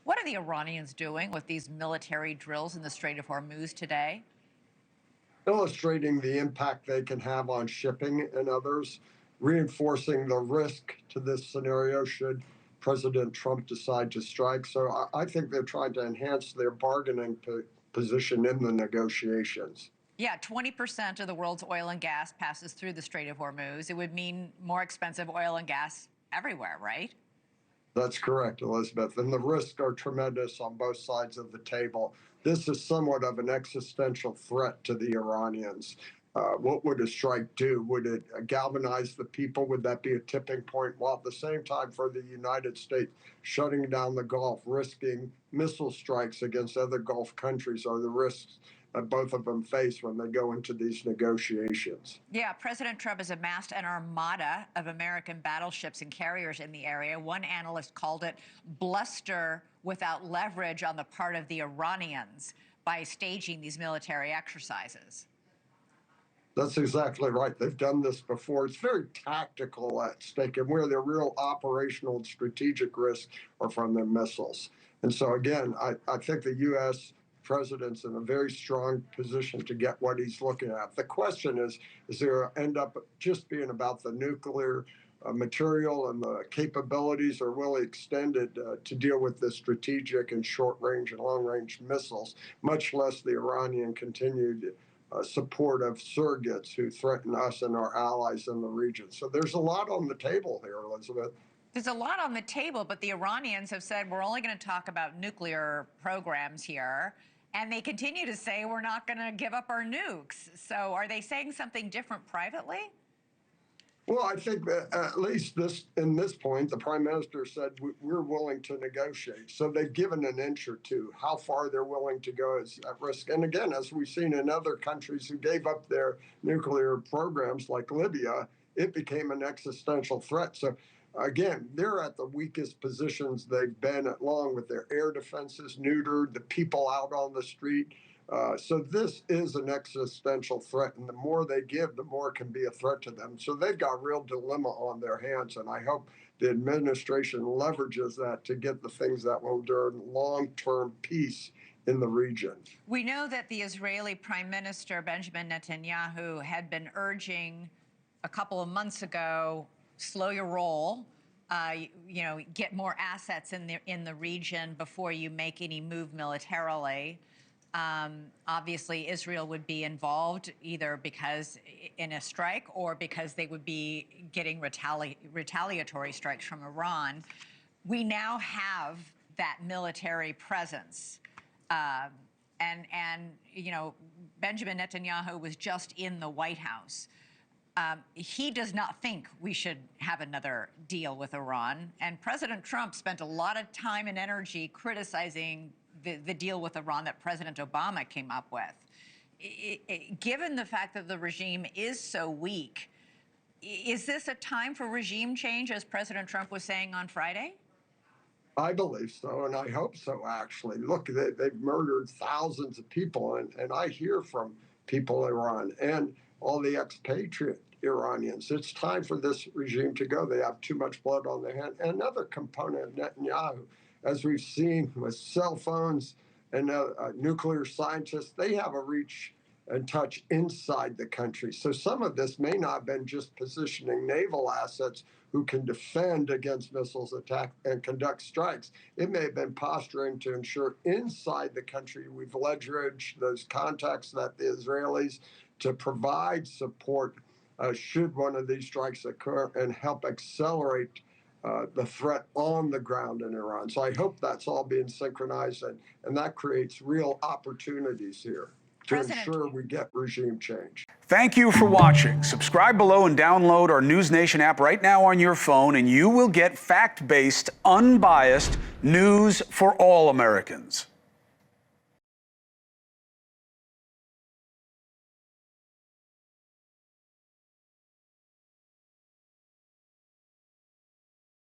What are the Iranians doing with these military drills in the Strait of Hormuz today? Illustrating the impact they can have on shipping and others, reinforcing the risk to this scenario should President Trump decide to strike. So I think they're trying to enhance their bargaining position in the negotiations. Yeah, 20% of the world's oil and gas passes through the Strait of Hormuz. It would mean more expensive oil and gas everywhere, right? That's correct, Elizabeth. And the risks are tremendous on both sides of the table. This is somewhat of an existential threat to the Iranians. What would a strike do? Would it galvanize the people? Would that be a tipping point? While at the same time, for the United States, shutting down the Gulf, risking missile strikes against other Gulf countries are the risks that both of them face when they go into these negotiations. Yeah, President Trump has amassed an armada of American battleships and carriers in the area. One analyst called it bluster without leverage on the part of the Iranians by staging these military exercises. That's exactly right. They've done this before. It's very tactical at stake, and where their real operational and strategic risks are from their missiles. And so, again, I think the U.S. president's in a very strong position to get what he's looking at. The question is there end up just being about the nuclear material and the capabilities, or will he extend it to deal with the strategic and short-range and long-range missiles, much less the Iranian continued support of surrogates who threaten us and our allies in the region. So there's a lot on the table here, Elizabeth. There's a lot on the table, but the Iranians have said we're only going to talk about nuclear programs here, and they continue to say we're not going to give up our nukes. So are they saying something different privately? Well, I think that at least in this point, the prime minister said we're willing to negotiate. So they've given an inch or two. How far they're willing to go is at risk. And again, as we've seen in other countries who gave up their nuclear programs, like Libya, it became an existential threat. So again, they're at the weakest positions they've been at long, with their air defenses neutered, the people out on the street. So this is an existential threat, and the more they give, the more it can be a threat to them. So they've got a real dilemma on their hands, and I hope the administration leverages that to get the things that will endure long-term peace in the region. We know that the Israeli Prime Minister Benjamin Netanyahu had been urging a couple of months ago, slow your roll, get more assets in the region before you make any move militarily. Obviously, Israel would be involved either because in a strike or because they would be getting retaliatory strikes from Iran. We now have that military presence. And Benjamin Netanyahu was just in the White House. He does not think we should have another deal with Iran. And President Trump spent a lot of time and energy criticizing the deal with Iran that President Obama came up with. Given the fact that the regime is so weak, is this a time for regime change, as President Trump was saying on Friday? I believe so, and I hope so, actually. Look, they've murdered thousands of people, and I hear from people in Iran and all the expatriate Iranians. It's time for this regime to go. They have too much blood on their hands. And another component of Netanyahu, as we've seen with cell phones and nuclear scientists, they have a reach and touch inside the country. So some of this may not have been just positioning naval assets who can defend against missiles attack and conduct strikes. It may have been posturing to ensure inside the country we've leveraged those contacts that the Israelis to provide support should one of these strikes occur and help accelerate the threat on the ground in Iran. So I hope that's all being synchronized, and that creates real opportunities here to ensure we get regime change. Thank you for watching. Subscribe below and download our NewsNation app right now on your phone, and you will get fact-based, unbiased news for all Americans.